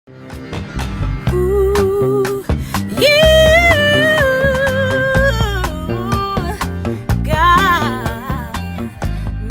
Ooh, you, God,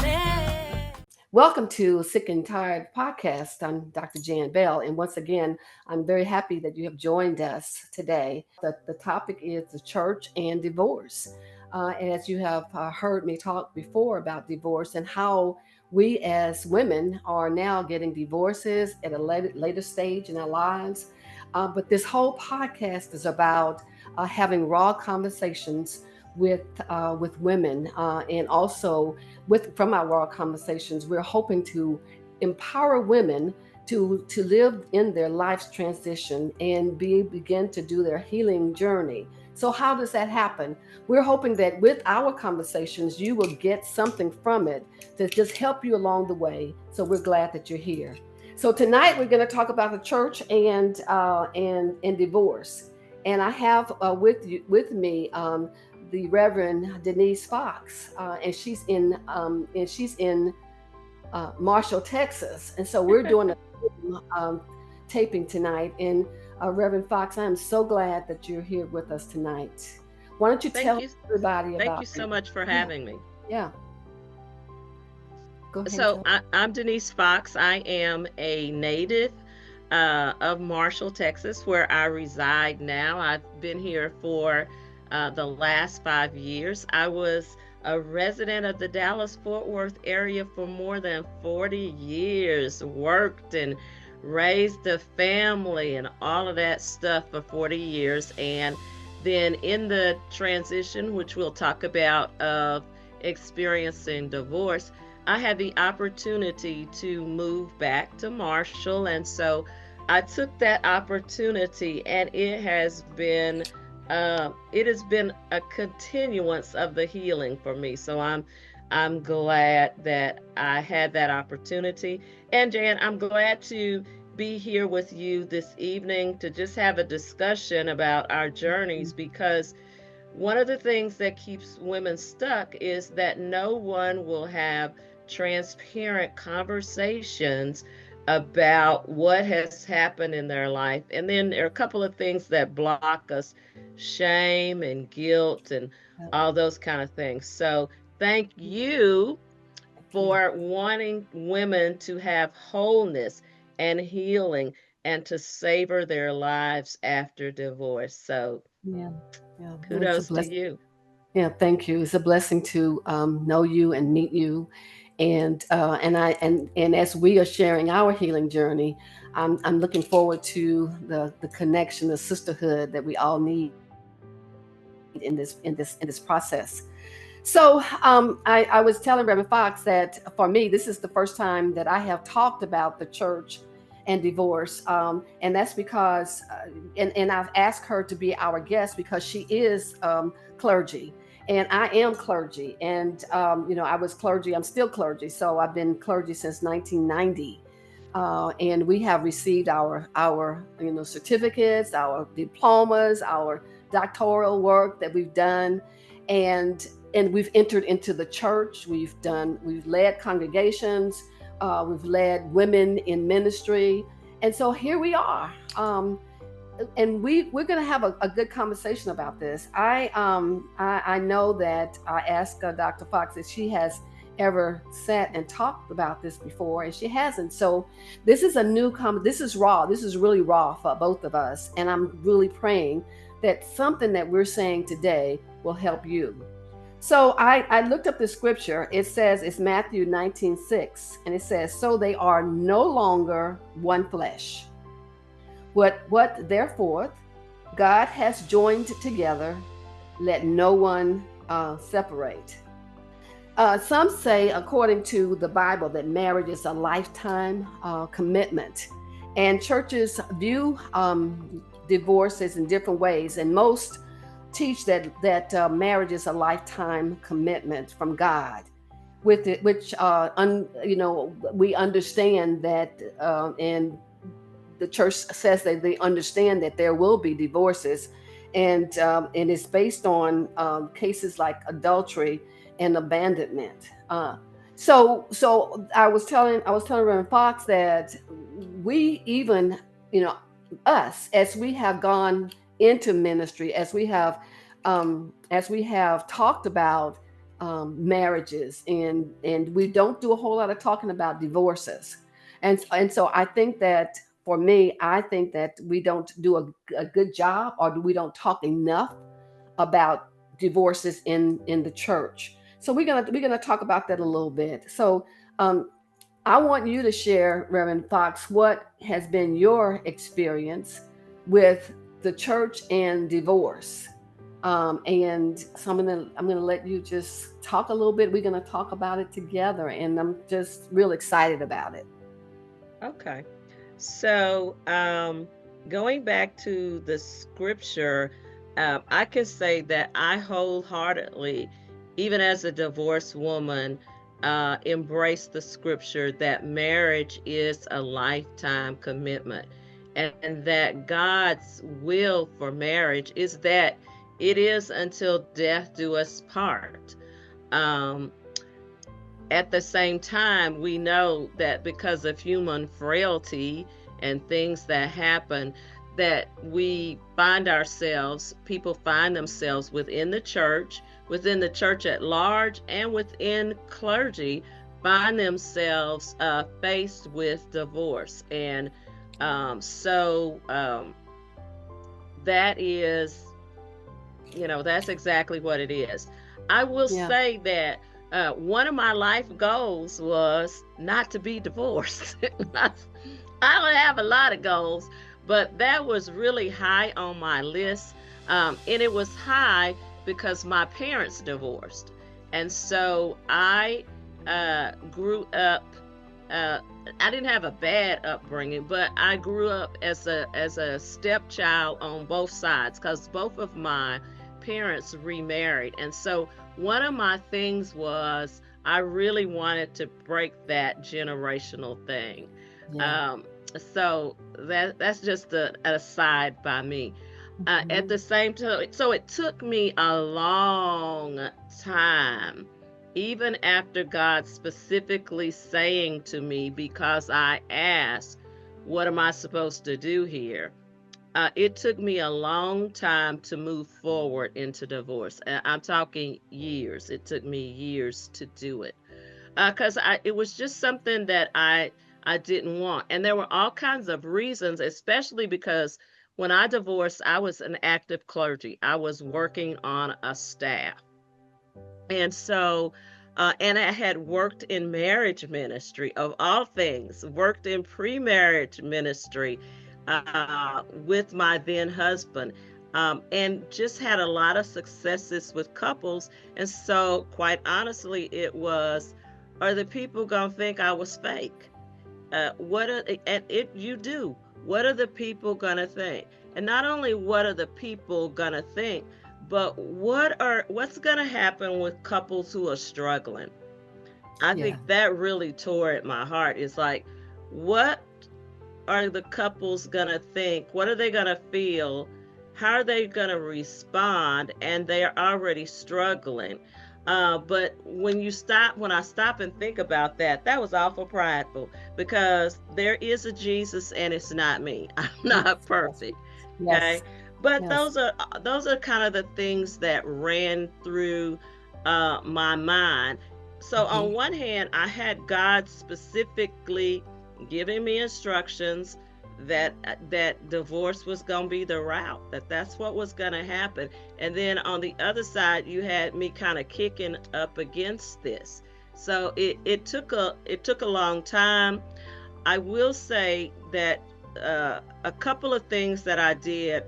man. Welcome to Sick and Tired Podcast. I'm Dr. JanBell, and once again, I'm very happy that you have joined us today. The topic is the church and divorce. As you have heard me talk before about divorce and how we as women are now getting divorces at a later stage in our lives. But this whole podcast is about having raw conversations with women, and also from our raw conversations, we're hoping to empower women to live in their life's transition and begin to do their healing journey. So how does that happen? We're hoping that with our conversations, you will get something from it to just help you along the way. So we're glad that you're here. So tonight we're going to talk about the church and divorce. And I have with me the Reverend Denise Foxx, and she's in Marshall, Texas. And so we're doing a um, taping tonight. And Reverend Foxx, I am so glad that you're here with us tonight. Why don't you Thank tell you. everybody Thank about you so it? much for Yeah, having me. yeah. Go ahead and So tell. I'm Denise Fox. I am a native of Marshall, Texas, where I reside now. I've been here for the last 5 years. I was a resident of the Dallas-Fort Worth area for more than 40 years, worked and raised a family and all of that stuff for 40 years. And then in the transition, which we'll talk about, of experiencing divorce, I had the opportunity to move back to Marshall. And so I took that opportunity, and it has been a continuance of the healing for me. So I'm glad that I had that opportunity. And Jan, I'm glad to be here with you this evening to just have a discussion about our journeys, because one of the things that keeps women stuck is that no one will have transparent conversations about what has happened in their life. And then there are a couple of things that block us: shame and guilt and all those kind of things. So, thank you Thank you. for wanting women to have wholeness and healing and to savor their lives after divorce. So, Yeah, yeah. It's a kudos to blessing. you. Yeah, thank you. It's a blessing to know you and meet you, and as we are sharing our healing journey, I'm looking forward to the connection, the sisterhood that we all need in this process. So I was telling Reverend Fox that for me, this is the first time that I have talked about the church and divorce, and that's because, and I've asked her to be our guest because she is clergy, and I am clergy, and I was clergy. I'm still clergy, so I've been clergy since 1990. And we have received our certificates, our diplomas, our doctoral work that we've done, and we've entered into the church. We've led congregations, we've led women in ministry, and so here we are. And we're going to have a good conversation about this. I know that I asked Dr. Fox if she has ever sat and talked about this before, and she hasn't. So this is a this is raw. This is really raw for both of us, and I'm really praying that something that we're saying today will help you. So I looked up the scripture. It says it's Matthew 19:6, and it says, "So they are no longer one flesh. What therefore God has joined together, let no one separate." Some say, according to the Bible, that marriage is a lifetime commitment, and churches view divorces in different ways, and most teach that marriage is a lifetime commitment from God. With it, which we understand that, and the church says that they understand that there will be divorces, and it's based on cases like adultery and abandonment. So I was telling Reverend Fox that we even you know, us as we have gone into ministry, as we have talked about marriages, and we don't do a whole lot of talking about divorces, and so I think that for me, I think that we don't do a good job, or we don't talk enough about divorces in the church. So we're gonna talk about that a little bit. So um, I want you to share, Reverend Fox, what has been your experience with the church and divorce. And so I'm gonna let you just talk a little bit. We're gonna talk about it together, and I'm just real excited about it. Okay. So, going back to the scripture, I can say that I wholeheartedly, even as a divorced woman, embrace the scripture that marriage is a lifetime commitment, and that God's will for marriage is that it is until death do us part. Um, at the same time, we know that because of human frailty and things that happen, that we find ourselves, people find themselves within the church at large, and within clergy, find themselves faced with divorce. And that is, that's exactly what it is. I will Yeah, say that one of my life goals was not to be divorced. I don't have a lot of goals, but that was really high on my list. And it was high because my parents divorced. And so I grew up. Uh, I didn't have a bad upbringing, but I grew up as a stepchild on both sides because both of my parents remarried. And so one of my things was I really wanted to break that generational thing. yeah. Um, so that's just an aside by me. At Hmm. the same time, so it took me a long time, even after God specifically saying to me, because I asked, "What am I supposed to do here?" It took me a long time to move forward into divorce. I'm talking years. It took me years to do it because it was just something that I didn't want, and there were all kinds of reasons, especially because when I divorced, I was an active clergy. I was working on a staff, and so. And I had worked in marriage ministry, of all things, worked in pre-marriage ministry with my then husband, and just had a lot of successes with couples. And so, quite honestly, it was, are the people gonna think I was fake? What are and it you do? What are the people gonna think? And not only what are the people gonna think, but what's gonna happen with couples who are struggling? I Yeah, think that really tore at my heart. It's like, what are the couples gonna think? What are they gonna feel? How are they gonna respond? And they're already struggling. But when I stop and think about that, that was awful prideful because there is a Jesus and it's not me. I'm yes, not yes, perfect. yes, Okay. But yes. those are kind of the things that ran through my mind. So Hmm. on one hand, I had God specifically giving me instructions that divorce was going to be the route, that's what was going to happen. And then on the other side, you had me kind of kicking up against this. So it took a long time. I will say that a couple of things that I did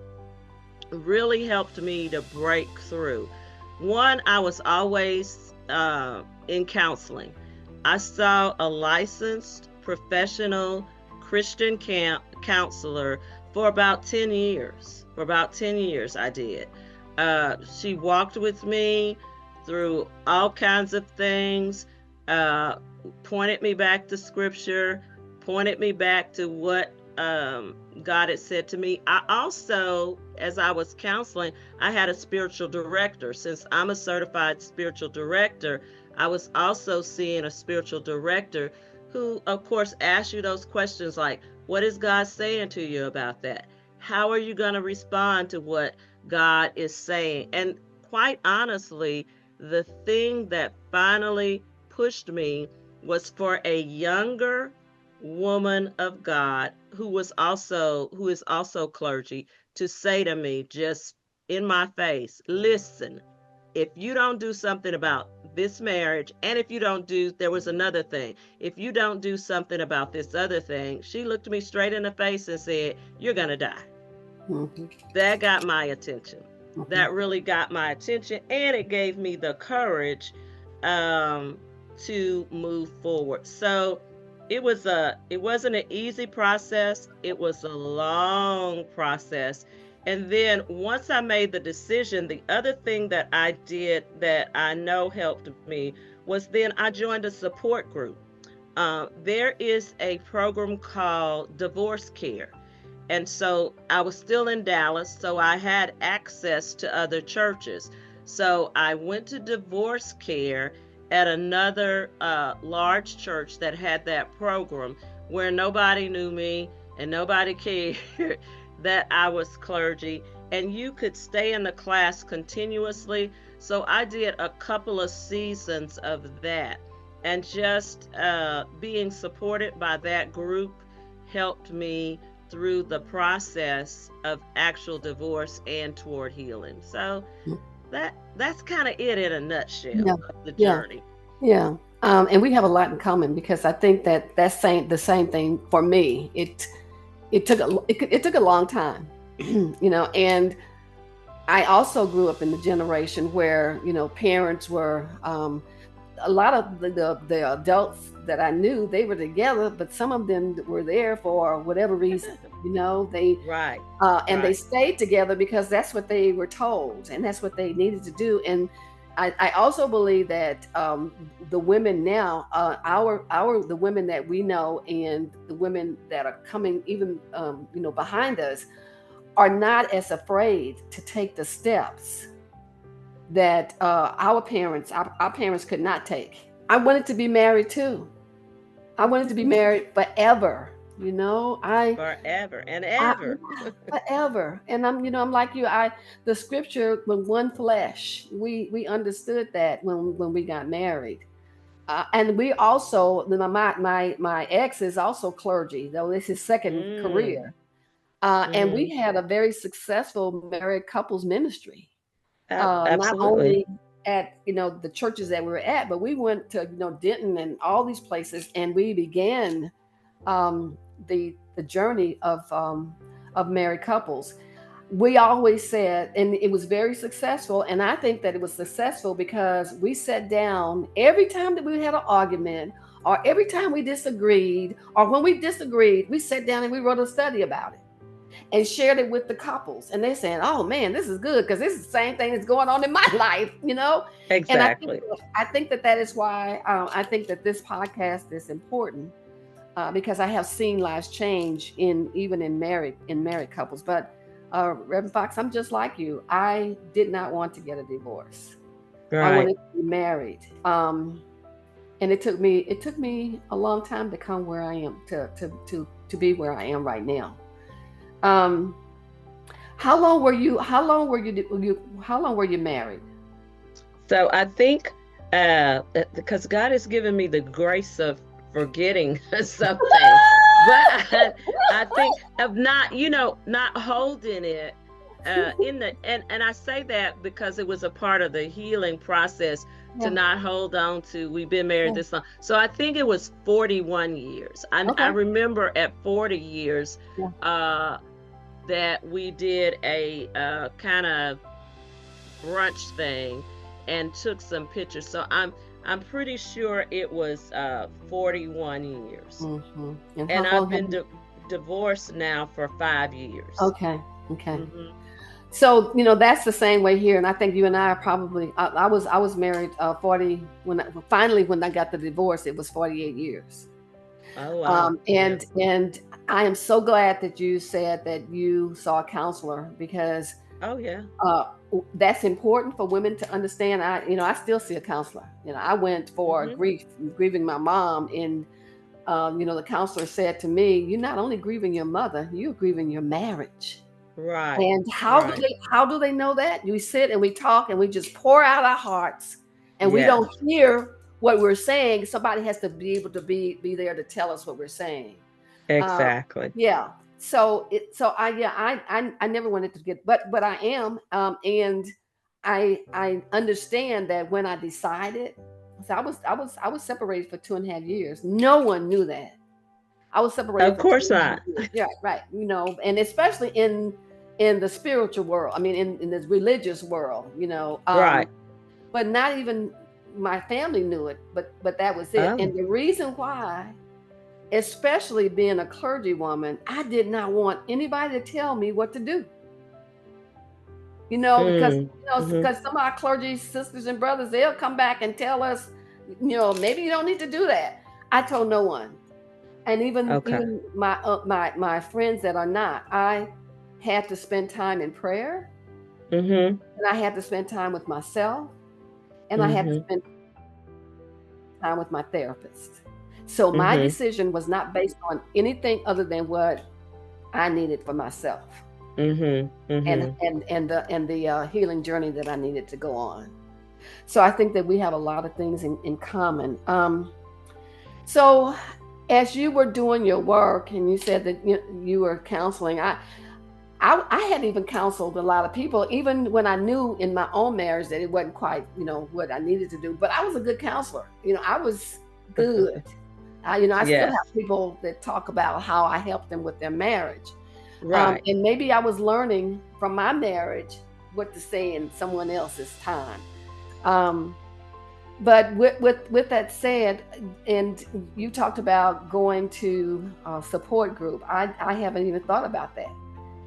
really helped me to break through. One, I was always in counseling. I saw a licensed professional Christian counselor for about 10 years. For about 10 years, I did. She walked with me through all kinds of things, uh, pointed me back to scripture, pointed me back to what God had said to me. I also, as I was counseling, I had a spiritual director. Since I'm a certified spiritual director, I was also seeing a spiritual director who, of course, asked you those questions like, What is God saying to you about that? How are you going to respond to what God is saying? And quite honestly, the thing that finally pushed me was for a younger woman of God who is also clergy to say to me just in my face, listen, if you don't do something about this marriage, and if you don't do, there was another thing, if you don't do something about this other thing, she looked me straight in the face and said, you're going to die. Mhm. That got my attention. Mhm. That really got my attention, and it gave me the courage um, to move forward. So it wasn't an easy process. It was a long process. And then once I made the decision, the other thing that I did that I know helped me was then I joined a support group. There is a program called Divorce Care. And so I was still in Dallas, so I had access to other churches. So I went to divorce care at another large church that had that program where nobody knew me and nobody cared that I was clergy. And you could stay in the class continuously. So I did a couple of seasons of that. And just being supported by that group helped me through the process of actual divorce and toward healing. So that's kind of it in a nutshell Yeah, of the yeah, journey. yeah. And we have a lot in common because I think that that's the same thing for me. It took a long time, and I also grew up in the generation where parents were a lot of the adults that I knew, they were together, but some of them were there for whatever reason. They Right, and they right. stayed together because that's what they were told and that's what they needed to do. And I also believe that the women now, our the women that we know and the women that are coming even behind us are not as afraid to take the steps that our parents could not take. I wanted to be married too. I wanted to be married forever. Forever and Yeah, ever. forever. And I'm like you. The scripture, when one flesh, we understood that when we got married. And we also, my ex is also clergy, though this is his second Mm, career. And we mm-hmm. had a very successful married couples ministry. Not Absolutely. only at the churches that we were at, but we went to Denton and all these places, and we began um, the journey of married couples. We always said, and it was very successful. And I think that it was successful because we sat down every time that we had an argument, or every time we disagreed, or when we disagreed, we sat down and we wrote a study about it and shared it with the couples. And they're saying, "Oh man, this is good because this is the same thing that's going on in my life." And Exactly. I think that that is why I think that this podcast is important because I have seen lives change even in married couples. But Reverend Fox, I'm just like you. I did not want to get a divorce. I Right. wanted to be married. And it took me a long time to come where I am to be where I am right now. Um, how long were you married? So I think because God has given me the grace of forgetting some things, but I think of not, not holding it in the and I say that because it was a part of the healing process to Yeah. not hold on to we've been married Yeah. this long. So I think it was 41 years. I Okay. remember at 40 years Yeah. uh, that we did a kind of brunch thing and took some pictures. So I'm pretty sure it was 41 years. And how And I've long have been you? divorced now for 5 years. Okay. Okay. Hmm. So that's the same way here, and I think you and I are probably. I was married 40 when I got the divorce. It was 48 years. Oh wow. Yeah. And I am so glad that you said that you saw a counselor because Oh yeah. uh, that's important for women to understand. I still see a counselor. I went for Hmm. grieving my mom in The counselor said to me, "You're not only grieving your mother, you're grieving your marriage." Right. And Right. how do they know that? We sit and we talk and we just pour out our hearts, and we Yeah. don't hear what we're saying. Somebody has to be able to be there to tell us what we're saying. Uh, Exactly. yeah. So I never wanted to get, but I am, and I understand that when I decided, so I was separated for 2.5 years. No one knew that. I was separated Of for two course and a half not. years. Yeah, right. And especially in the spiritual world. I mean, in the religious world. Right. But not even my family knew it. But that was it. Oh. And the reason why, especially being a clergy woman, I did not want anybody to tell me what to do. Because Mm. Mm-hmm. because some of our clergy sisters and brothers, they'll come back and tell us, maybe you don't need to do that. I told no one. And even Okay. even my friends that are not, I had to spend time in prayer, Mm-hmm. and I had to spend time with myself, and I had to Mm-hmm. spend time with my therapist. So my Mm-hmm. decision was not based on anything other than what I needed for myself, Mm-hmm. and Mm-hmm. the healing journey that I needed to go on. So I think that we have a lot of things in common. So as you were doing your work, and you said that you were counseling, I had even counseled a lot of people, even when I knew in my own marriage that it wasn't quite, what I needed to do. But I was a good counselor. I was good. I still Yes. have people that talk about how I helped them with their marriage. Right. And maybe I was learning from my marriage what to say in someone else's time. Um, but with that said, and you talked about going to a support group. I haven't even thought about that,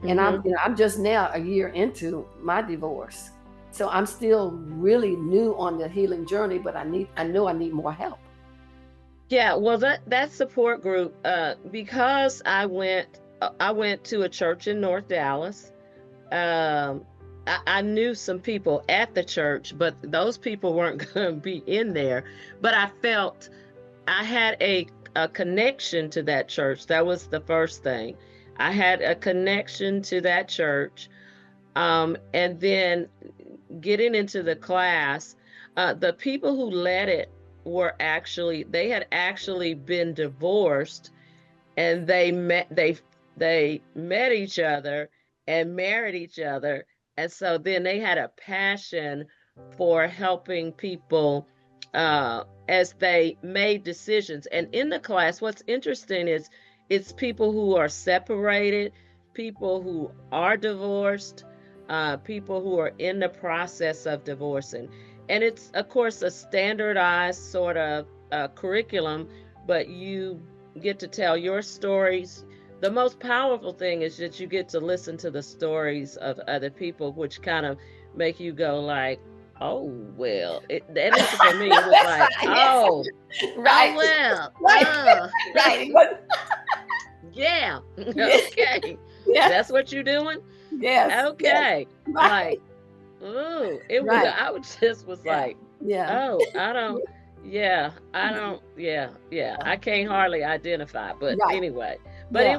and I'm Mm-hmm. I'm just now a year into my divorce, so I'm still really new on the healing journey. But I know I need more help. Yeah, well, that support group, because I went to a church in North Dallas. Um, I knew some people at the church, but those people weren't going to be in there. But I felt I had a connection to that church. That was the first thing. I had a connection to that church. And then getting into the class, the people who led it they had actually been divorced, and they met each other and married each other. And so then they had a passion for helping people as they made decisions. And in the class, what's interesting is it's people who are separated, people who are divorced, people who are in the process of divorcing. And it's, of course, a standardized sort of curriculum, but you get to tell your stories. The most powerful thing is that you get to listen to the stories of other people, which kind of make you go like, "Oh well." At least for me, it was like, Yes, "Oh, oh right, well, right, oh, right. But yeah, yes, okay, yes, that's what you're doing, yes, yes, okay." right, Like, ooh, it was. right. I was just was Yeah, like, yeah, "Oh, I don't." Yeah, I don't. Yeah, yeah. yeah. I can't hardly identify, but Right. anyway, but Yeah.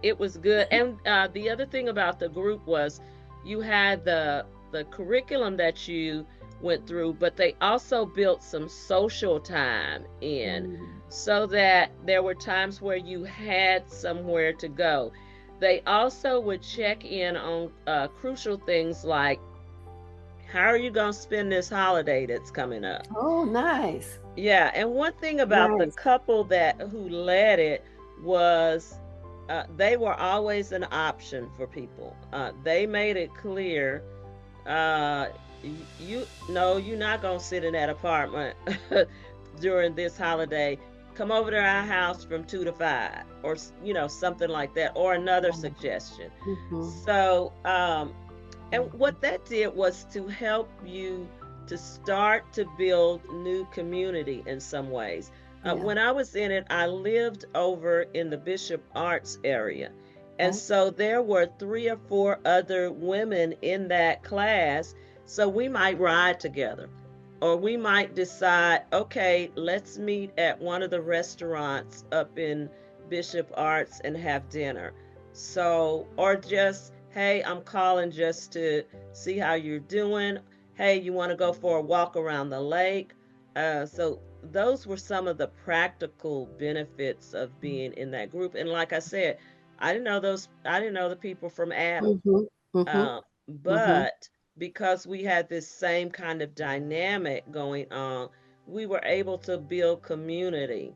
it was good. And the other thing about the group was you had the curriculum that you went through, but they also built some social time in, Mm. so that there were times where you had somewhere to go. They also would check in on crucial things like, how are you going to spend this holiday that's coming up? Oh, nice. Yeah, and one thing about the Nice. couple that who led it was they were always an option for people. They made it clear, uh, you no, you're not gonna sit in that apartment during this holiday. Come over to our house from 2 to 5, or something like that, or another suggestion. Mhm. So, and what that did was to help you to start to build new community in some ways. Yeah. When I was in it, I lived over in the Bishop Arts area. And Oh, so there were 3 or 4 other women in that class. So we might ride together. or we might decide, okay, let's meet at one of the restaurants up in Bishop Arts and have dinner. So, or just, hey, I'm calling just to see how you're doing. Hey, you want to go for a walk around the lake? So, those were some of the practical benefits of being in that group. And like I said, I didn't know the people from Adam. Mm-hmm. Mm-hmm. Mm-hmm. But because we had this same kind of dynamic going on, we were able to build community.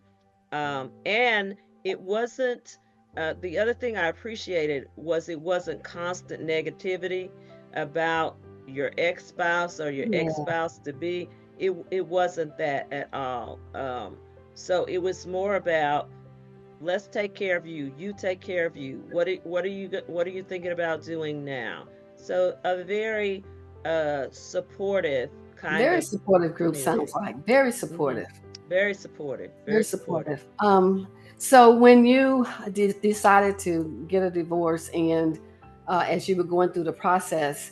And it wasn't, the other thing I appreciated was it wasn't constant negativity about your ex spouse or your ex Yeah. spouse to be. It wasn't that at all. So it was more about, let's take care of you, you take care of you, what are you thinking about doing now? So a very supportive kind Very of supportive group sounds community. like. Very Hmm. supportive. Very supportive, Very very supportive. supportive. So when you decided to get a divorce, and as you were going through the process,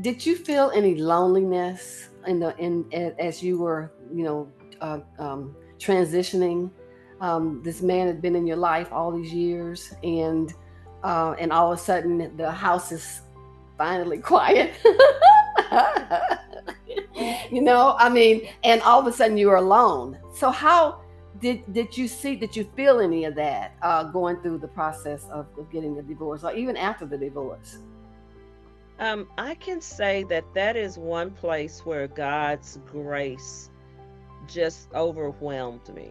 did you feel any loneliness as you were, transitioning? This man had been in your life all these years, and all of a sudden the house is finally quiet. I mean, and all of a sudden you were alone. So how did you feel any of that going through the process of getting a divorce, or even after the divorce? I can say that that is one place where God's grace just overwhelmed me.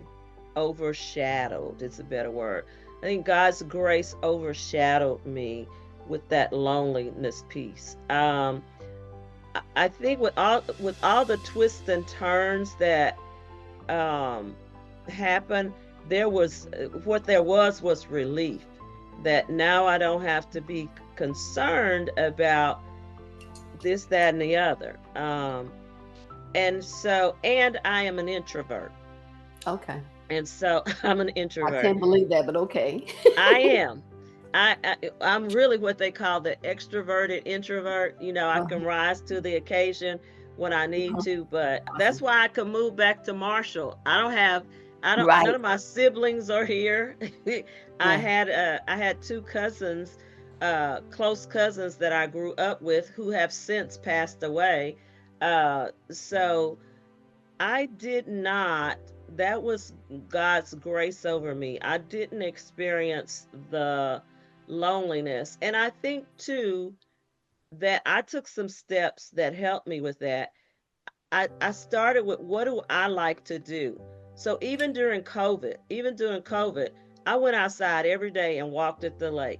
Overshadowed is a better word. I think God's grace overshadowed me with that loneliness piece. I think with all the twists and turns that um, happened, there was what there was relief that now I don't have to be concerned about this, that, and the other. And I am an introvert, Okay. and so I'm an I introvert. can't believe that, but okay. I am. I'm really what they call the extroverted introvert. I uh, can rise to the occasion when I need uh, to, but that's awesome. why I can move back to Marshall. I don't none Right. of my siblings are here. Yeah. I had two cousins, close cousins that I grew up with who have since passed away. So I did not, that was God's grace over me. I didn't experience the loneliness. And I think too that I took some steps that helped me with that. I started with, what do I like to do? So even during COVID, I went outside every day and walked at the lake.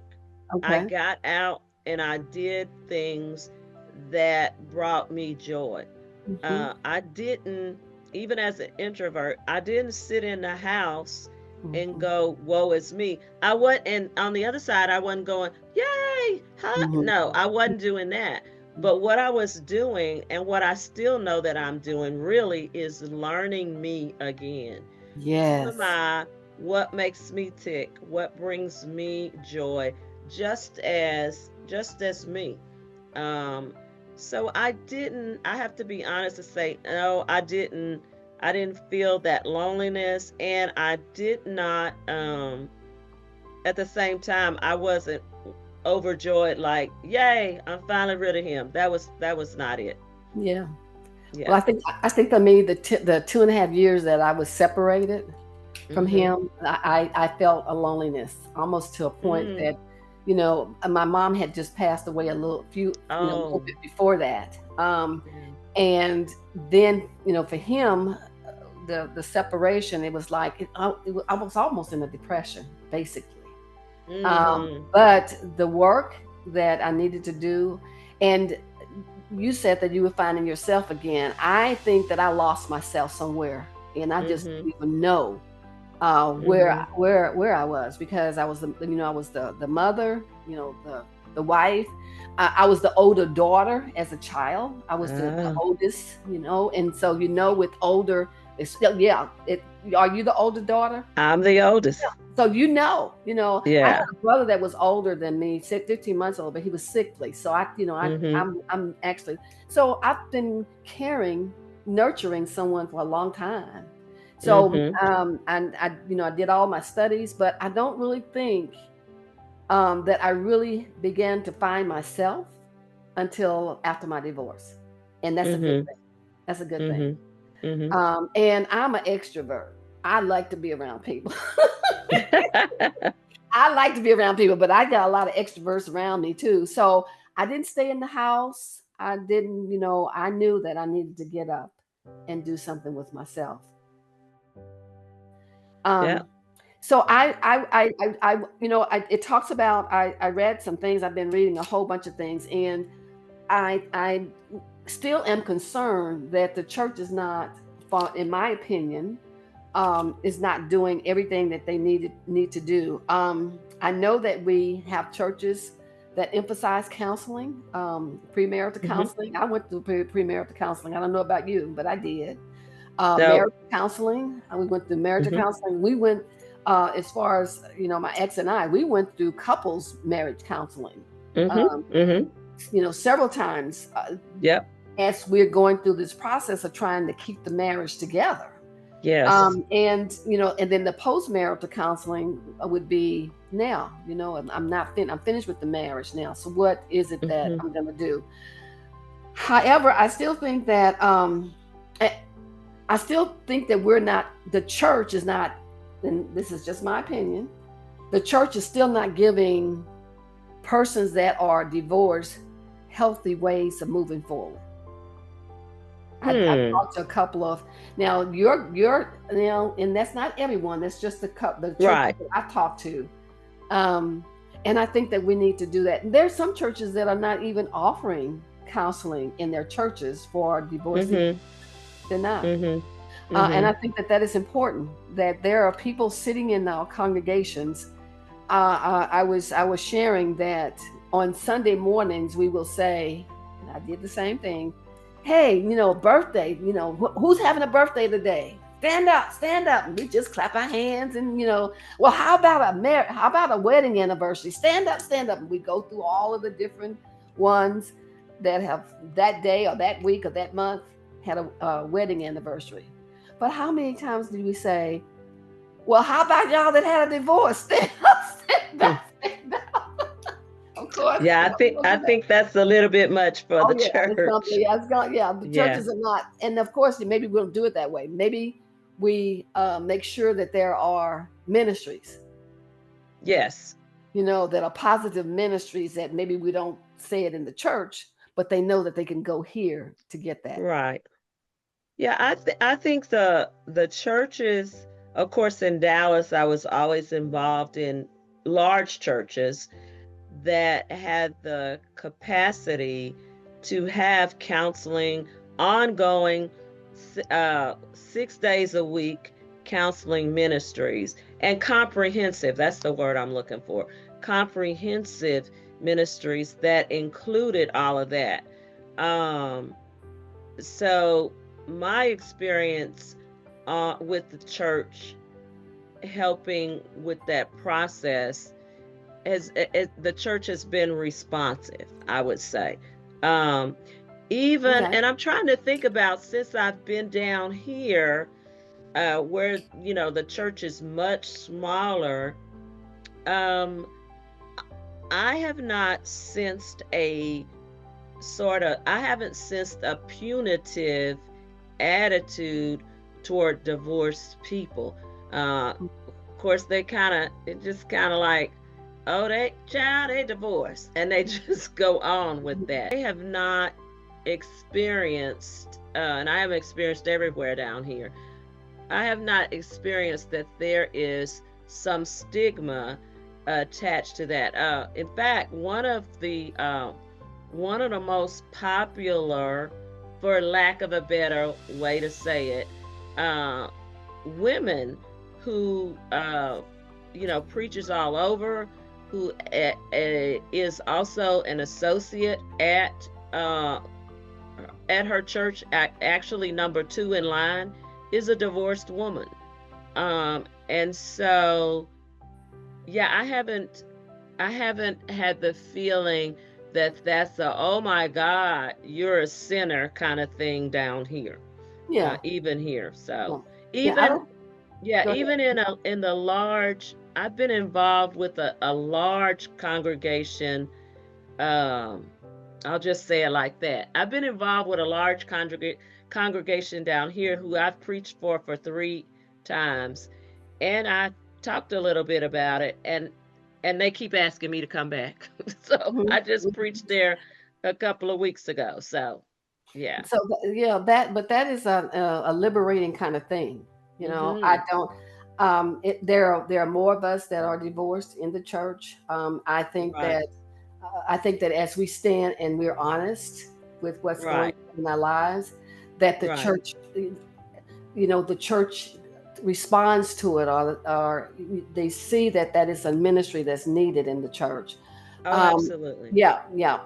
I Okay. got out and I did things that brought me joy. Hmm. I didn't, even as an introvert, I didn't sit in the house and Hmm. go, woe is me. I wasn't, and on the other side, I wasn't going, yay, huh? Hmm. No, I wasn't doing that. But what I was doing, and what I still know that I'm doing really, is learning me again. Who am Yes. I? What makes me tick? What brings me joy? Just as me. Um, so I have to be honest to say, no, I didn't feel that loneliness, and I did not, at the same time, I wasn't overjoyed like, yay, I'm finally rid of him. That was not it. Yeah. Well, Yeah. I think for me, the 2.5 years that I was separated from Mm-hmm. him, I felt a loneliness almost to a point Mm. that, my mom had just passed away a little Oh, bit before that. yeah. And then, for him, the separation, it was like I was almost in a depression, basically. Mm-hmm. But the work that I needed to do, and you said that you were finding yourself again. I think that I lost myself somewhere, and I just Mm-hmm. didn't even know Mm-hmm. where I was, because I was the mother, the wife. I was the older daughter as a child. I was the Ah, oldest, and so with older, it's still, yeah. Are you the older daughter? I'm the oldest. So I had Yeah. a brother that was older than me, 15 months old, but he was sickly. So I, Mm-hmm. I'm actually, so I've been caring, nurturing someone for a long time. So, Mhm. and I did all my studies, but I don't really think that I really began to find myself until after my divorce, and that's a good Mhm. thing. That's a good thing. Mhm. Mhm. And I'm an extrovert. I like to be around people. I like to be around people, but I got a lot of extroverts around me too. So I didn't stay in the house. I didn't, I knew that I needed to get up and do something with myself. Yeah. Um, so it talks about, I read some things. I've been reading a whole bunch of things, and I still am concerned that the church is not, in my opinion, is not doing everything that they need to do. I know that we have churches that emphasize counseling, premarital Mhm. counseling. I went through premarital counseling. I don't know about you, but I did. So, Marital counseling. We went through marital mhm. counseling. We went, as far as my ex and I, we went through couples marriage counseling. Mhm. Um, Mhm. several times, Yep. as we're going through this process of trying to keep the marriage together. Yes. And then the post-marital counseling would be now, I'm finished with the marriage now. So what is it that Mhm. I'm going to do? However, I still think that, I, I still think that the church is not, and this is just my opinion, the church is still not giving persons that are divorced healthy ways of moving forward. I've Hmm. talked to a couple of, now and that's not everyone. That's just the churches Right. that I've talked to, um, and I think that we need to do that. And there's some churches that are not even offering counseling in their churches for divorcees. Mhm. They're not, Mhm. and I Mhm. think that is important. That there are people sitting in our congregations. I was sharing that on Sunday mornings we will say, and I did the same thing. Hey, birthday. Who's having a birthday today? Stand up, stand up. And we just clap our hands, and well, how about a wedding anniversary? Stand up. And we go through all of the different ones that have that day or that week or that month had a wedding anniversary. But how many times did we say, well, how about y'all that had a divorce? Stand up, stand Hmm. up, stand up. Of course, Yeah, we don't I do that. think that's a little bit much for Oh the yeah, church. yeah. The Yeah. churches are not, and of course, maybe we don't do it that way. Maybe we make sure that there are ministries, Yes. that are positive ministries that maybe we don't say it in the church, but they know that they can go here to get that. Right. Yeah, I think the churches, of course, in Dallas, I was always involved in large churches that had the capacity to have counseling ongoing, 6 days a week counseling ministries, and comprehensive, that's the word I'm looking for, comprehensive ministries that included all of that. um so my experience with the church helping with that process the church has been responsive, I would say. Um, even, Okay. and I'm trying to think about since I've been down here, where the church is much smaller. Um, I have not sensed I haven't sensed a punitive attitude toward divorced people. Of course, it just kind of like, oh, they divorced, and they just go on with that. I have not experienced, and I have experienced everywhere down here. I have not experienced that there is some stigma attached to that. In fact, one of the most popular, for lack of a better way to say it, uh, women who preachers all over, who is also an associate at her church, actually number two in line, is a divorced woman. And so, yeah, I haven't had the feeling that that's a, oh my God, you're a sinner kind of thing down here. Yeah. even here. Yeah. So Yeah. I even don't. yeah, Go ahead. even in the large, I've been involved with a large congregation. Um, I'll just say it like that. I've been involved with a large congregation down here who I've preached for 3 times, and I talked a little bit about it, and they keep asking me to come back. So I just Mhm. preached there a couple of weeks ago. So yeah. So yeah, but that is a liberating kind of thing. You know, I Mhm. don't. There are more of us that are divorced in the church. Right. I think that as we stand and we're honest with what's going Right. on in our lives, that the Right. church, the church responds to it, or they see that that is a ministry that's needed in the church. Oh, Um, absolutely. yeah, yeah.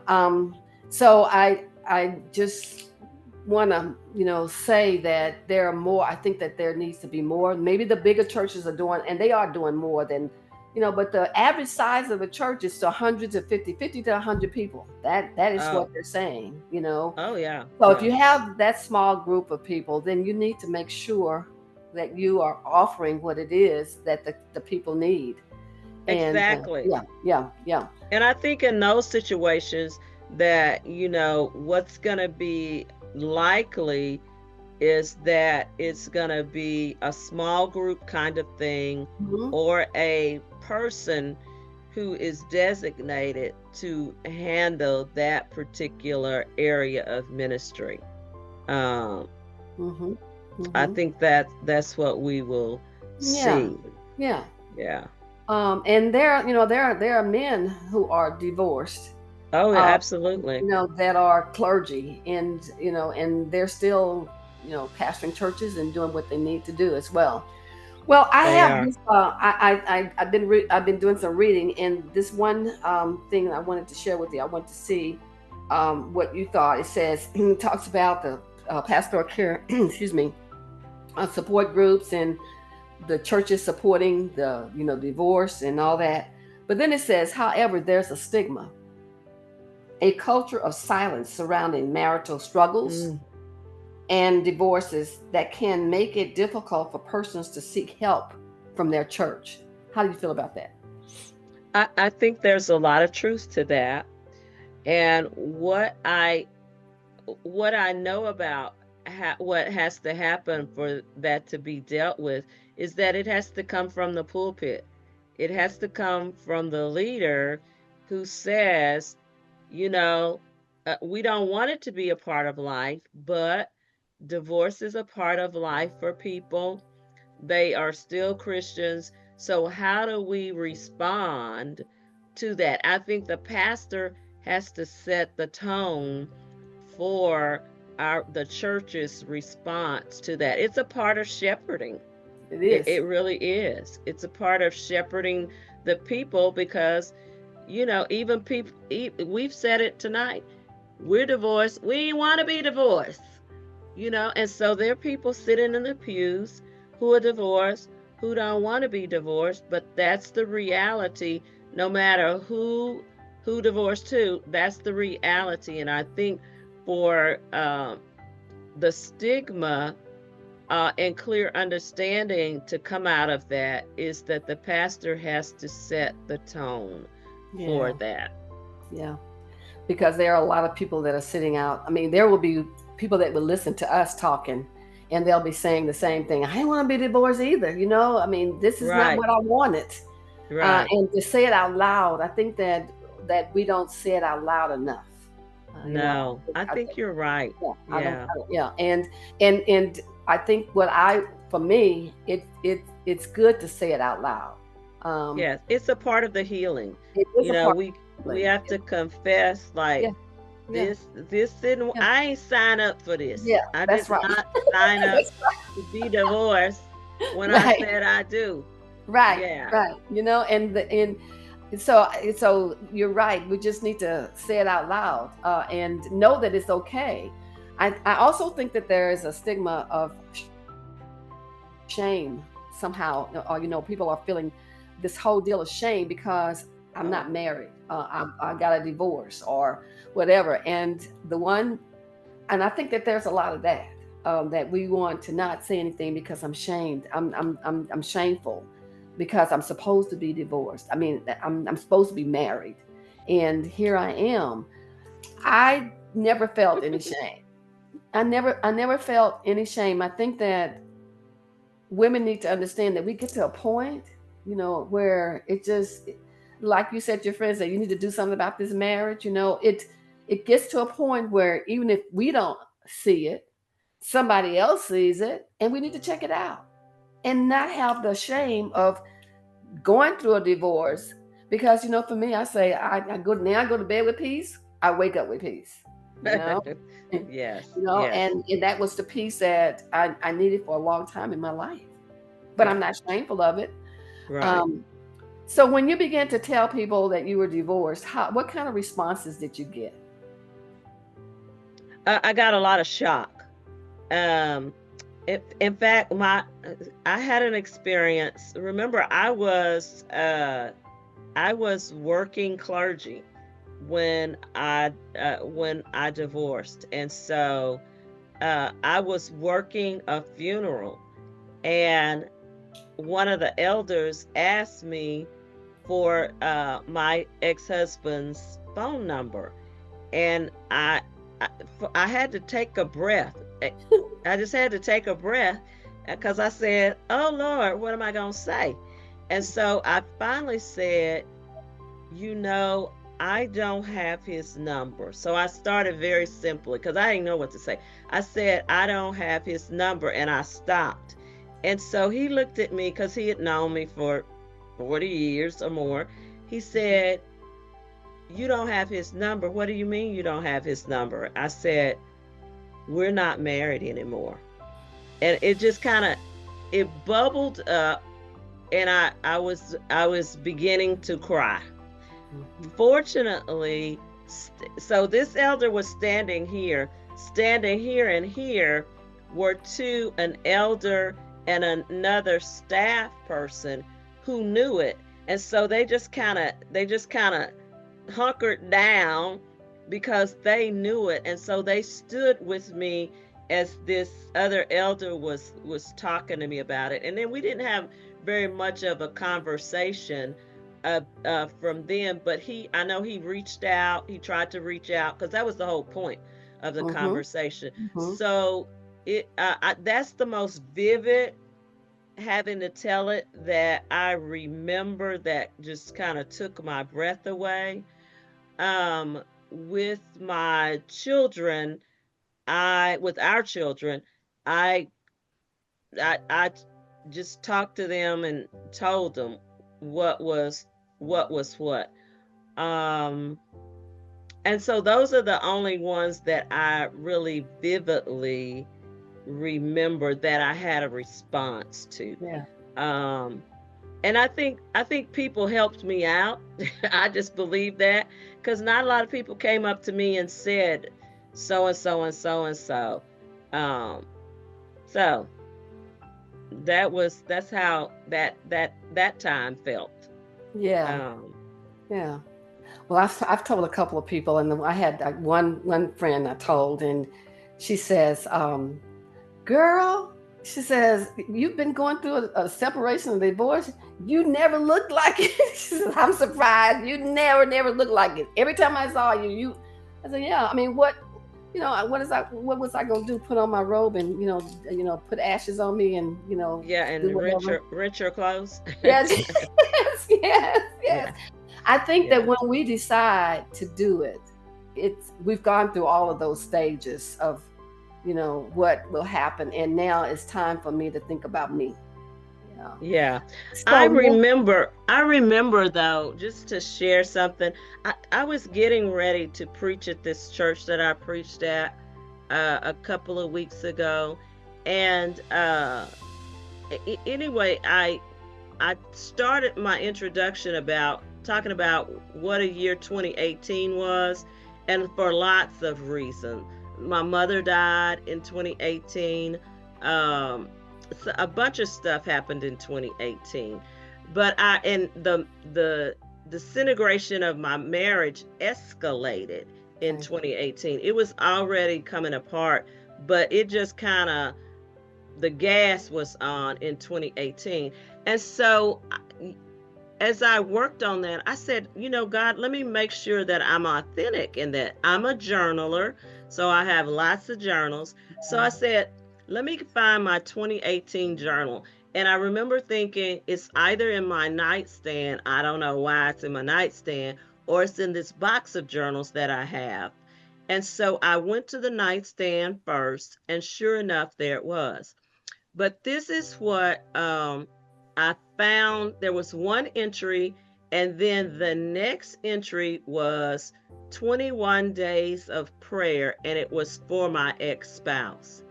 So I just want to say that there are more. I think that there needs to be more. Maybe the bigger churches are doing, and they are doing more than but the average size of a church is to 100 to 50 to 100 people. That is what Oh. they're saying. Oh yeah. So if Yeah. you have that small group of people, then you need to make sure that you are offering what it is that the people need. And Exactly. yeah, yeah, yeah. And I think in those situations that, what's going to be likely is that it's going to be a small group kind of thing, Hmm. or a person who is designated to handle that particular area of ministry. Um, Hmm. I Hmm. think that that's what we will Yeah, see. yeah. Yeah. And there are men who are divorced, Oh, yeah, uh, absolutely. that are clergy, and and they're still pastoring churches and doing what they need to do as well. Well, I They have are. this. I've been doing some reading, and this one thing I wanted to share with you. I want to see what you thought. It says it talks about the pastoral care. Excuse me, support groups and the churches supporting the divorce and all that. But then it says, however, there's a stigma, a culture of silence surrounding marital struggles Mm. and divorces that can make it difficult for persons to seek help from their church. How do you feel about that? I think there's a lot of truth to that. And what I know about what has to happen for that to be dealt with is that it has to come from the pulpit. It has to come from the leader who says, you know, we don't want it to be a part of life, but divorce is a part of life for people. They are still Christians. So, how do we respond to that? I think the pastor has to set the tone for the church's response to that. It's a part of shepherding. It It is. really is. It's a part of shepherding the people because, even people, we've said it tonight. We're divorced. We want to be divorced. And so there are people sitting in the pews who are divorced, who don't want to be divorced, but that's the reality. No matter who divorced who, that's the reality. And I think for the stigma and clear understanding to come out of that is that the pastor has to set the tone for Yeah, that. yeah. Because there are a lot of people that are sitting out. I mean, there will be people that will listen to us talking, and they'll be saying the same thing. I didn't want to be divorced either. I mean, this is not Right, what I wanted. right. And to say it out loud, I think that we don't say it out loud enough. No, I I think think, you're right. yeah, Yeah. yeah, and I think for me, it's good to say it out loud. Um, Yes, it's a part of the healing. it is a part of We healing. have to confess Yeah, like yeah, this didn't yeah, I ain't sign up for this. yeah. I did That's right. not sign up That's to be divorced when I right. said I do. Right, Yeah. right. And so you're right. We just need to say it out loud and know that it's okay. I also think that there is a stigma of shame somehow, or people are feeling this whole deal of shame because I'm Oh, not married. I got a divorce or whatever. And I think that there's a lot of that. that we want to not say anything because I'm shamed. I'm shameful because I'm supposed to be divorced. I mean, I'm supposed to be married, and here I am. I never felt any shame. I never felt any shame. I think that women need to understand that we get to a point, where it just, like you said, your friends, that you need to do something about this marriage. It gets to a point where even if we don't see it, somebody else sees it, and we need to check it out and not have the shame of going through a divorce. Because for me, I say I go to bed with peace. I wake up with peace. You know, Yes, yes, and that was the peace that I needed for a long time in my life. But I'm right, not shameful of it. right. Um, so when you began to tell people that you were divorced, what kind of responses did you get? I got a lot of shock. Um, in fact, I had an experience. Remember, I was working clergy when I divorced, and so I was working a funeral, and one of the elders asked me for my ex-husband's phone number, and I, I had to take a breath. I just had to take a breath because I said, "Oh Lord, what am I gonna say?" And so I finally said, "You know, I don't have his number." So I started very simply because I didn't know what to say. I said, "I don't have his number," and I stopped. And so he looked at me because he had known me for 40 years or more. He said, "You don't have his number. What do you mean you don't have his number?" I said, "We're not married anymore." And it just kind of it bubbled up, and I was beginning to cry. Mhm. Fortunately, so this elder was standing here, and here were an elder and another staff person who knew it. And so they just kind of hunkered down because they knew it. And so they stood with me as this other elder was talking to me about it. And then we didn't have very much of a conversation from them, but I know he reached out. He tried to reach out because that was the whole point of the Mhm. conversation. Mhm. So that's the most vivid, having to tell it, that I remember, that just kind of took my breath away. With my children, with our children, I I just talked to them and told them what was what. Um, and so those are the only ones that I really vividly remember that I had a response to. Yeah. Um, and I think people helped me out. I just believe that, because not a lot of people came up to me and said so and so and so and so. Um, so that's how that time felt. Yeah. Um, Yeah. Well, I've told a couple of people, and I had one friend I told, and she says, "Girl," she says, "you've been going through a separation, and divorce. You never looked like it." She says, "I'm surprised. You never looked like it. Every time I saw you, you." I said, "Yeah. I mean, what was I gonna do? Put on my robe and put ashes on me and yeah, do and whatever." rent your clothes. Yes, yes. Yeah, I think that yeah, when we decide to do it, we've gone through all of those stages of, what will happen, and now it's time for me to think about me. You know. yeah. I So yeah. remember, I remember though, just to share something, I was getting ready to preach at this church that I preached at a couple of weeks ago. And anyway, I started my introduction about talking about what a year 2018 was, and for lots of reasons. My mother died in 2018. Um, so a bunch of stuff happened in 2018, but and the disintegration of my marriage escalated in Okay. 2018. It was already coming apart, but it just kind of, the gas was on in 2018. And so as I worked on that, I said, God, let me make sure that I'm authentic in that. I'm a journaler, so I have lots of journals. So I said, let me find my 2018 journal. And I remember thinking it's either in my nightstand, I don't know why it's in my nightstand, or it's in this box of journals that I have. And so I went to the nightstand first, and sure enough, there it was. But this is what I found. There was one entry, and then the next entry was 21 days of prayer, and it was for my ex-spouse.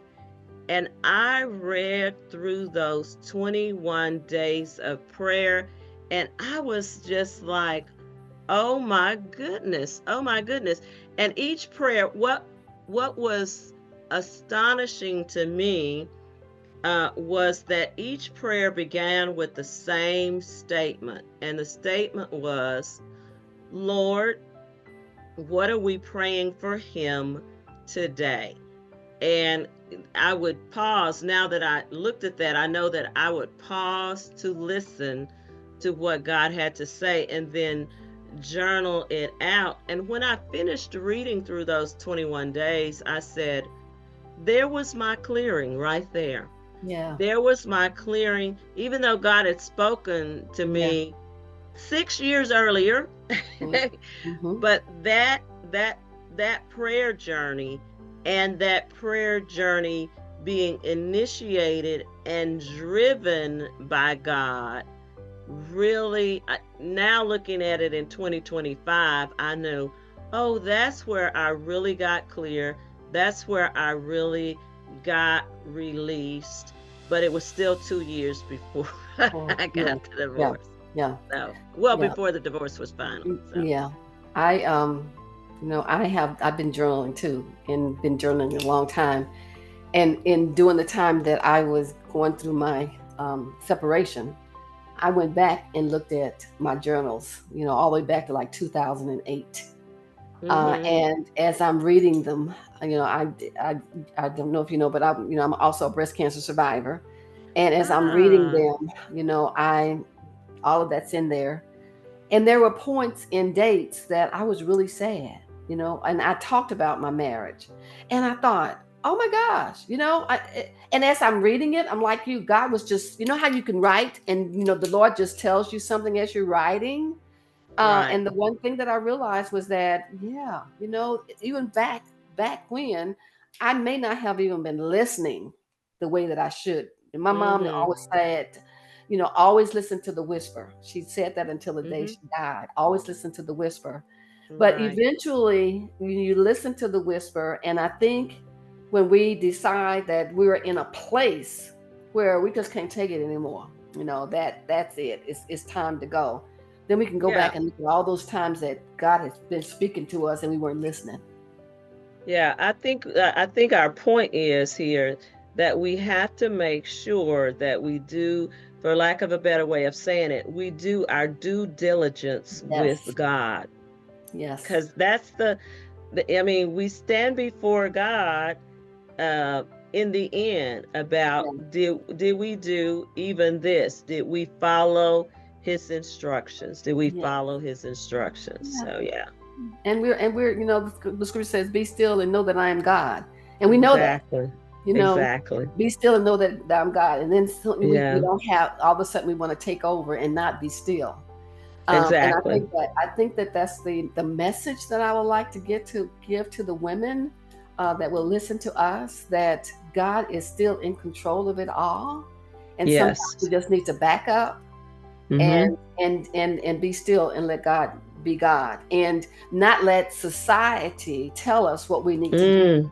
And I read through those 21 days of prayer, and I was just like, oh my goodness, oh my goodness. And each prayer, what was astonishing to me was that each prayer began with the same statement. And the statement was, Lord, what are we praying for him today? And I would pause. Now that I looked at that, I know that I would pause to listen to what God had to say and then journal it out. And when I finished reading through those 21 days, I said, there was my clearing right there. Yeah. There was my clearing, even though God had spoken to Yeah. me 6 years earlier. Mm-hmm. But that prayer journey, and that prayer journey being initiated and driven by God, really, now looking at it in 2025, I knew, oh, that's where I really got clear. That's where I really got released. But it was still 2 years before Oh, I yeah. got the Yeah. divorce. Yeah. So, well, Yeah. before the divorce was final. So, Yeah. I I've been journaling too, and been journaling a long time. And in doing the time that I was going through my separation, I went back and looked at my journals, all the way back to like 2008. mm-hmm. And as I'm reading them, I don't know if you know, but I'm also a breast cancer survivor. And as I'm reading Ah, them, I all of that's in there. And there were points in dates that I was really sad, and I talked about my marriage. And I thought, oh my gosh, and as I'm reading it, I'm like you, God was just, how you can write and, the Lord just tells you something as you're writing. right. And the one thing that I realized was that, yeah, even back when, I may not have even been listening the way that I should. And my mom Mm-hmm. always said, always listen to the whisper. She said that until the day Mm-hmm. she died. Always listen to the whisper. But Right. eventually, you listen to the whisper, and I think when we decide that we're in a place where we just can't take it anymore, that's it. It's time to go. Then we can go Yeah. back and look at all those times that God has been speaking to us and we weren't listening. Yeah, I think our point is here that we have to make sure that we do, for lack of a better way of saying it, we do our due diligence with Yes. God. Yes. Because that's I mean, we stand before God uh in the end about, Yeah. did we do even this? Did we follow his instructions? Did we Yeah. follow his instructions? Yeah. So yeah. And we're the scripture says, "Be still and know that I am God," and we know that. Exactly. You know, Exactly. be still and know that I'm God. And then we Yeah, don't have all of a sudden we want to take over and not be still. And exactly. I think that that's the message that I would like to give to the women that will listen to us, that God is still in control of it all, and sometimes we Yes. just need to back up Mm-hmm. and be still and let God be God, and not let society tell us what we need to do. Mm.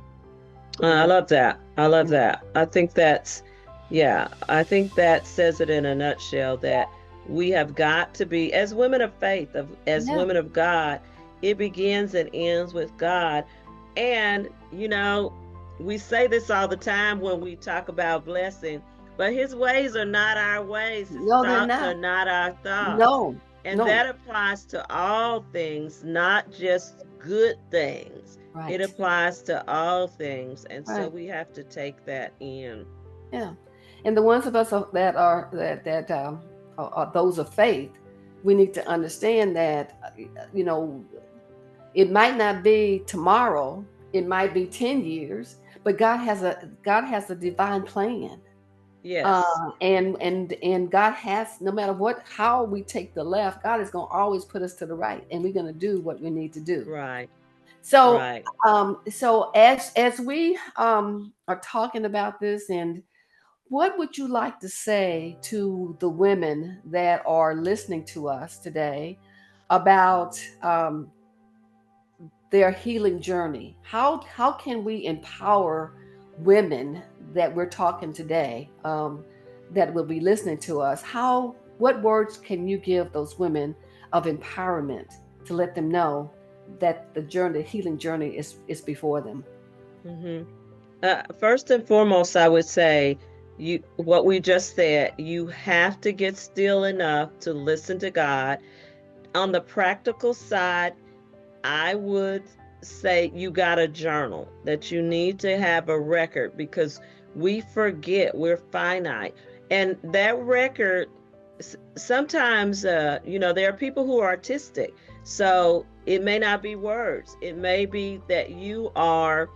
I Yeah, love that. I love yeah, that. I think that's, yeah, I think that says it in a nutshell, that we have got to be, as women of faith, as yeah, women of God, it begins and ends with God. And, we say this all the time when we talk about blessing, but his ways are not our ways, his no, they're thoughts not. are not our thoughts. No, And no, that applies to all things, not just good things. It Right. applies to all things, and so Right. we have to take that in. Yeah. And the ones of us that are are those of faith, we need to understand that you know it might not be tomorrow, it might be 10 years, but God has a divine plan. Yes. And God has, no matter what, how we take the left, God is going to always put us to the right, and we're going to do what we need to do. Right. So Right. as we are talking about this, and what would you like to say to the women that are listening to us today about their healing journey? How can we empower women that we're talking today, that will be listening to us? How What words can you give those women of empowerment to let them know that the journey, the healing journey, is before them? Hmm. First and foremost, I would say what we just said, you have to get still enough to listen to God. On the practical side, I would say you got a journal, that you need to have a record, because we forget, we're finite. And that record, sometimes, there are people who are artistic. So it may not be words, it may be that you are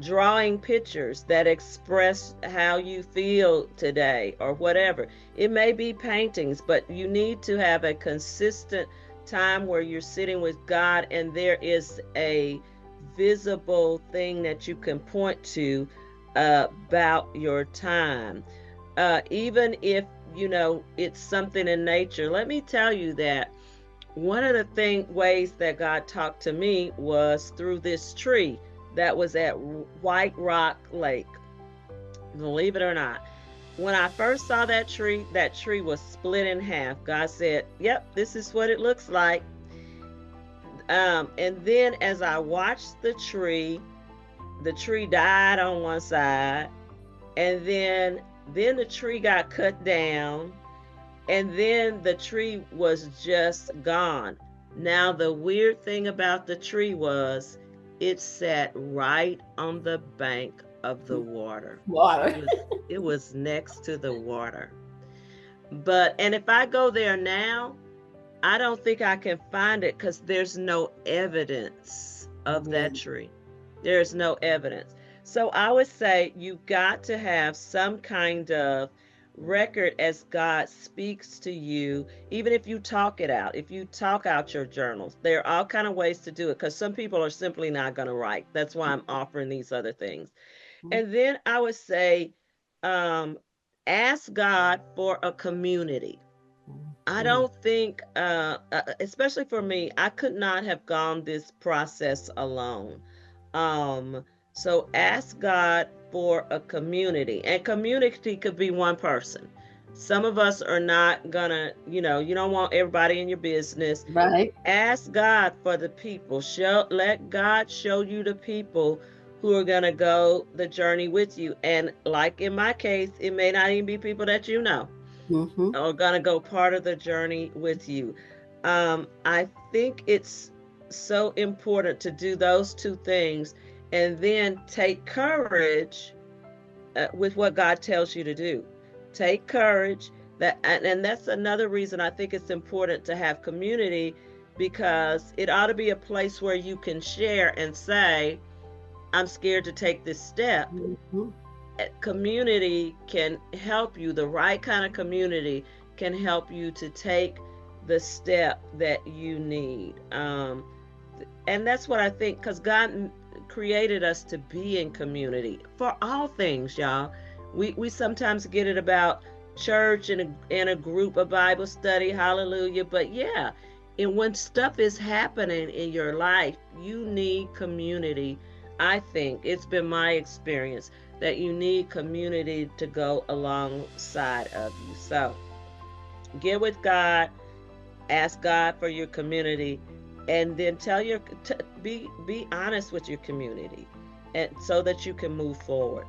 drawing pictures that express how you feel today or whatever. It may be paintings, but you need to have a consistent time where you're sitting with God and there is a visible thing that you can point to about your time. Even if, it's something in nature. Let me tell you that one of the ways that God talked to me was through this tree that was at White Rock Lake. Believe it or not, when I first saw that tree was split in half. God said, "Yep, this is what it looks like." And then as I watched the tree died on one side, and then the tree got cut down, and then the tree was just gone. Now, the weird thing about the tree was it sat right on the bank of the water. It Water. was it was next to the water. And if I go there now, I don't think I can find it because there's no evidence of that Mhm. tree. There's no evidence. So I would say you got to have some kind of record as God speaks to you, even if you talk it out, if you talk out your journals. There are all kind of ways to do it because some people are simply not going to write. That's why I'm offering these other things. Mhm. And then I would say, um, ask God for a community. I Mhm. don't think, especially for me, I could not have gone this process alone. Um, so ask God for a community, and community could be one person. Some of us are not gonna, you don't want everybody in your business. Right. Ask God for the people. Let God show you the people who are gonna go the journey with you. And like in my case, it may not even be people that you know Hmm. are going to go part of the journey with you. I think it's so important to do those two things and then take courage with what God tells you to do. Take courage. And that's another reason I think it's important to have community, because it ought to be a place where you can share and say, I'm scared to take this step. Hmm. Community can help you. The right kind of community can help you to take the step that you need. And that's what I think, because God created us to be in community for all things, y'all. We sometimes get it about church and a group of Bible study, hallelujah. But yeah, and when stuff is happening in your life, you need community. I think it's been my experience that you need community to go alongside of you. So get with God, ask God for your community, and then be honest with your community, and so that you can move forward.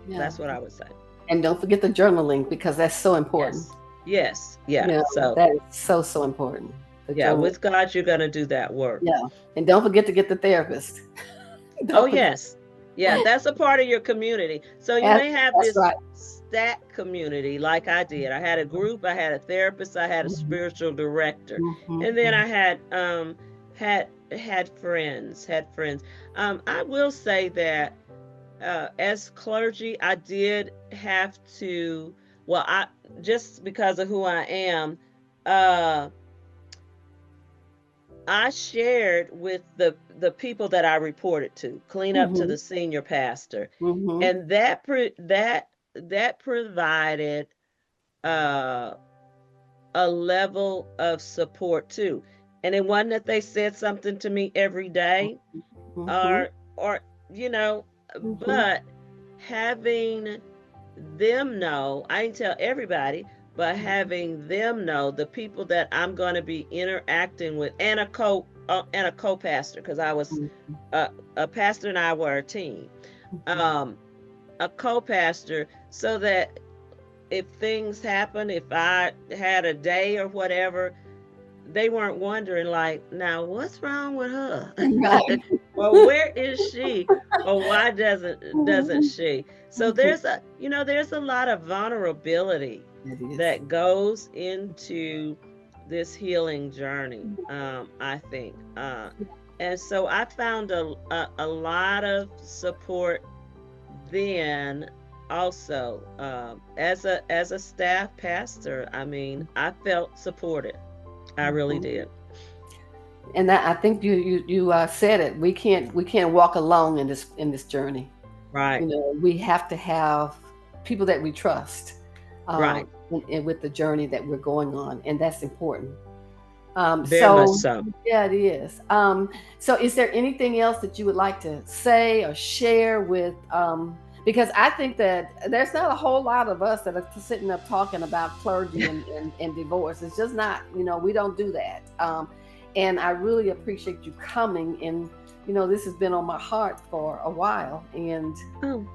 Yeah. That's what I would say. And don't forget the journaling, because that's so important. Yes. Yes. Yeah. Yeah, So that is so important. The Yeah, journey. with God, you're going to do that work. Yeah. And don't forget to get the therapist. Oh, Don't forget. yes. Yeah, that's a part of your community. So you That's, may have that's this right. stack community like I did. I had a group, I had a therapist, I had a Mhm, spiritual director. mhm, And then mhm, I had friends. I will say that as clergy, I did have to, well, I just because of who I am, uh I shared with the people that I reported to, clean up to mhm, the senior pastor, mhm, and that provided uh, a level of support too. And it wasn't that they said something to me every day, mhm, or you know, mhm, but having them know, I didn't tell everybody, but having them know the people that I'm going to be interacting with, and a co-pastor, because I was mhm, a pastor and I were a team, mhm. um, a co-pastor, so that if things happen, if I had a day or whatever, they weren't wondering like, now what's wrong with her, Right. or where is she, or why doesn't Mhm, she? So mhm. there's a lot of vulnerability It is. that goes into this healing journey, I think, and so I found a lot of support then also, as a staff pastor. I mean, I felt supported. I really Mhm. did. And that, I think you said it. We can't walk alone in this journey. Right, We have to have people that we trust, right. with the journey that we're going on, and that's important. Very much So so. yeah, it is. So is there anything else that you would like to say or share with? Because I think that there's not a whole lot of us that are sitting up talking about clergy and divorce. It's just not. We don't do that. And I really appreciate you coming. And this has been on my heart for a while. And Oh.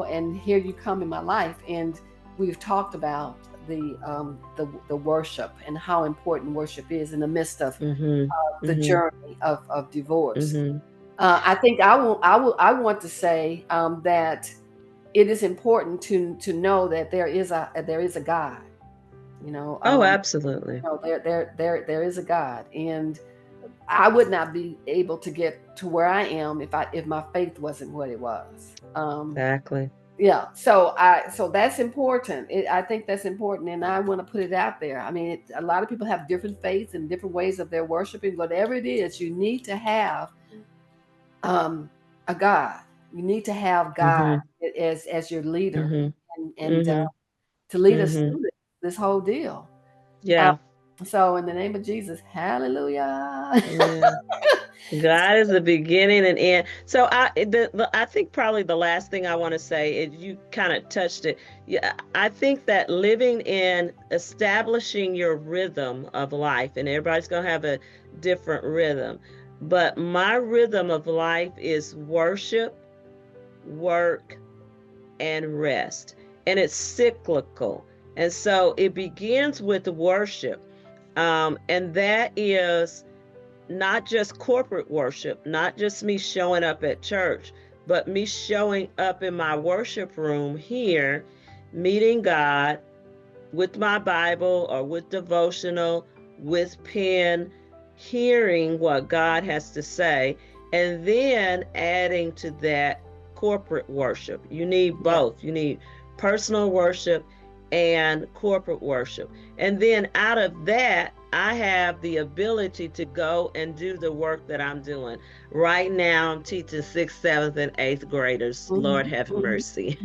and here you come in my life, and we've talked about the worship and how important worship is in the midst of Mhm. the Mhm. journey of divorce. Mhm. I think I want to say that it is important to know that there is a God. You know, Oh, um, absolutely. there is a God, and I would not be able to get to where I am if my faith wasn't what it was. Exactly. Yeah, so that's important. I think that's important, and I want to put it out there. I mean, a lot of people have different faiths and different ways of their worshiping. Whatever it is, you need to have um, a God. You need to have God Mhm. as your leader, Mhm. and Mhm. to lead us Mhm. through this whole deal. Uh, Yeah. so, in the name of Jesus, Hallelujah. Yeah. God is the beginning and end. So I think probably the last thing I want to say is you kind of touched it. Yeah, I think that living in establishing your rhythm of life, and everybody's gonna have a different rhythm, but my rhythm of life is worship, work, and rest, and it's cyclical. And so it begins with worship, and that is not just corporate worship, not just me showing up at church, but me showing up in my worship room here, meeting God with my Bible or with devotional, with pen, hearing what God has to say, and then adding to that corporate worship. You need Yeah, both. You need personal worship and corporate worship. And then out of that, I have the ability to go and do the work that I'm doing. Right now, I'm teaching sixth, seventh, and eighth graders. Lord hmm have hmm mercy.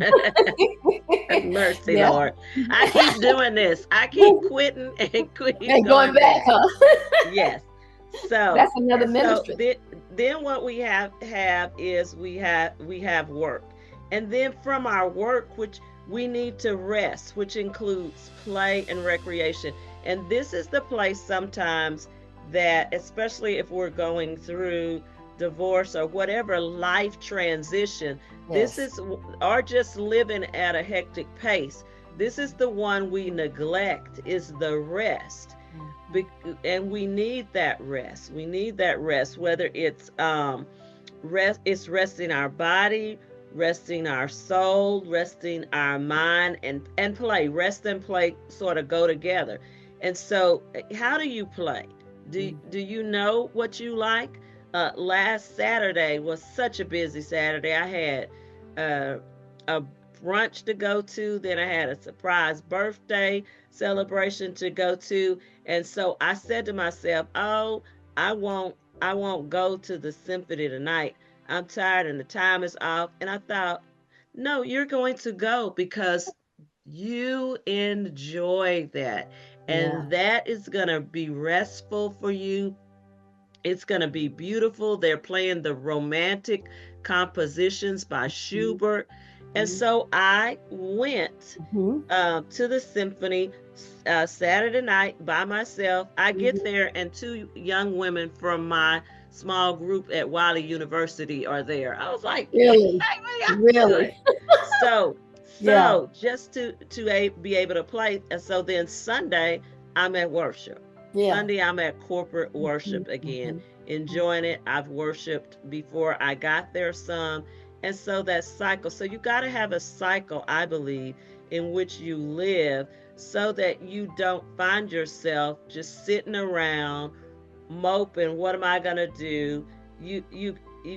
Mercy, yeah. Lord. I keep doing this. I keep quitting and keep And going going back, back. huh? Yes. So That's another and so ministry. then what we have is we have work. And then from our work, which we need to rest, which includes play and recreation. And this is the place sometimes that, especially if we're going through divorce or whatever life transition, this Yes. is, or just living at a hectic pace. This is the one we neglect, is the rest. and we need that rest. We need that rest, whether it's it's resting our body, resting our soul, resting our mind, and play. Rest and play sort of go together. And so, how do you play? Do you know what you like? Last Saturday was such a busy Saturday. I had uh, a brunch to go to, then I had a surprise birthday celebration to go to, and so I said to myself, "Oh, I won't I won't go to the symphony tonight. I'm tired and the time is off." And I thought, "No, you're going to go because you enjoy that. Yeah. And that is going to be restful for you. It's going to be beautiful. They're playing the romantic compositions by Schubert." And Mhm. so I went Mhm. to the symphony Saturday night by myself. I get Mhm. there, and two young women from my small group at Wiley University are there. I was like, "Yay, Really, what y'all really. doing?" So, Yeah. just to be able to play. And so then Sunday, I'm at worship. Yeah. Sunday, I'm at corporate Mhm. worship again, Mhm. enjoying it. I've worshiped before I got there some. And so that cycle. So you got to have a cycle, I believe, in which you live so that you don't find yourself just sitting around moping. What am I going to do? You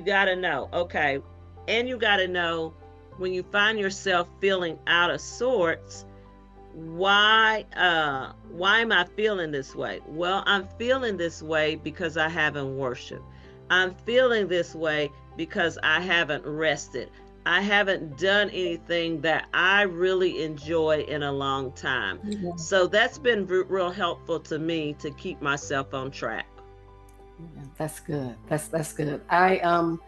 got to know. Okay. And you got to know when you find yourself feeling out of sorts, why am I feeling this way? Well, I'm feeling this way because I haven't worshiped. I'm feeling this way because I haven't rested. I haven't done anything that I really enjoy in a long time. Yeah. So that's been real helpful to me to keep myself on track. Yeah, that's good. That's good. And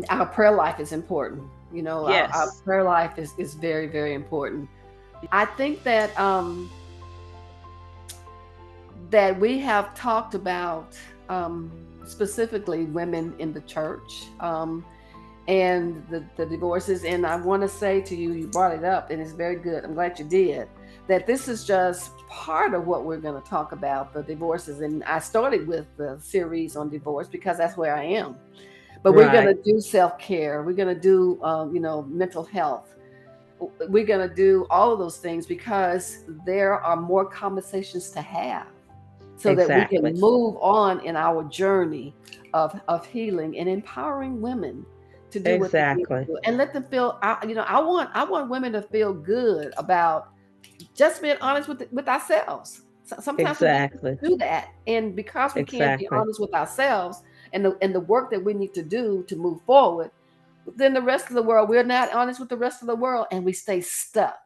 our prayer life is important. You know, our Yes. prayer life is very, very important. I think that we have talked about specifically women in the church and the divorces. And I want to say to you, you brought it up, and it's very good. I'm glad you did. That this is just part of what we're going to talk about, the divorces. And I started with the series on divorce because that's where I am. But we're going Right. to do self care. We're going to do, mental health. We're going to do all of those things because there are more conversations to have so that we can Exactly. move on in our journey of healing and empowering women to do what they need to Exactly. do and let them feel. I want women to feel good about just being honest with ourselves. Sometimes we just Exactly. do that, and because we can't be Exactly. honest with ourselves and the work that we need to do to move forward, then the rest of the world, we're not honest with the rest of the world, and we stay stuck.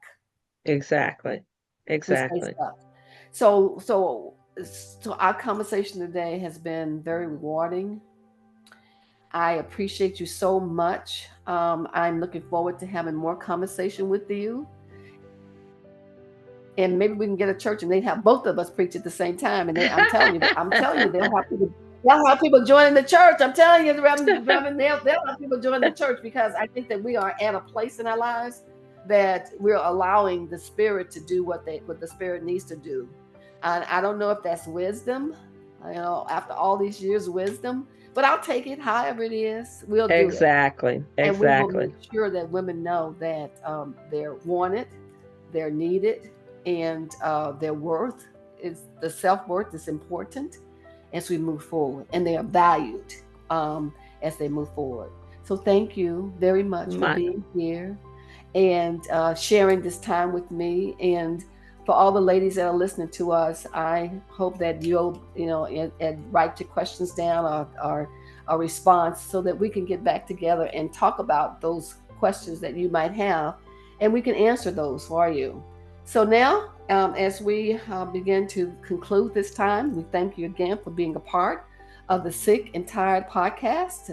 Exactly. We stay Exactly. stuck. So our conversation today has been very rewarding. I appreciate you so much. I'm looking forward to having more conversation with you, and maybe we can get a church and they have both of us preach at the same time. And I'm telling you, they'll have people joining the church. I'm telling you, Reverend, they'll have people join the church because I think that we are at a place in our lives that we're allowing the Spirit to do what the Spirit needs to do. And I don't know if that's wisdom, after all these years, wisdom, but I'll take it however it is. We'll do it. Exactly. And we will Exactly. make sure that women know that they're wanted, they're needed, and their worth is the self worth is important as we move forward, and they are valued as they move forward. So thank you very much for My being here and sharing this time with me. And for all the ladies that are listening to us, I hope that you'll, and write your questions down or a response so that we can get back together and talk about those questions that you might have, and we can answer those for you. So now, as we begin to conclude this time, we thank you again for being a part of the Sick and Tired podcast.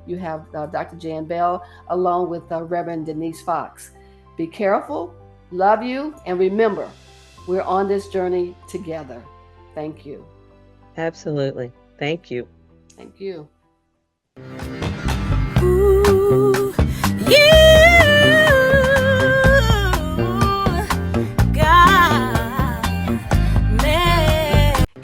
You have Dr. Jan Bell along with Reverend Denise Foxx. Be careful, love you, and remember, we're on this journey together. Thank you. Absolutely. Thank you. Thank you. Ooh, you, God, man.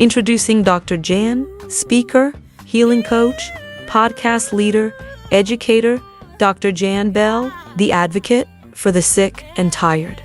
Introducing Dr. Jan, speaker, healing coach, podcast leader, educator, DrJanBell, the advocate for the sick and tired.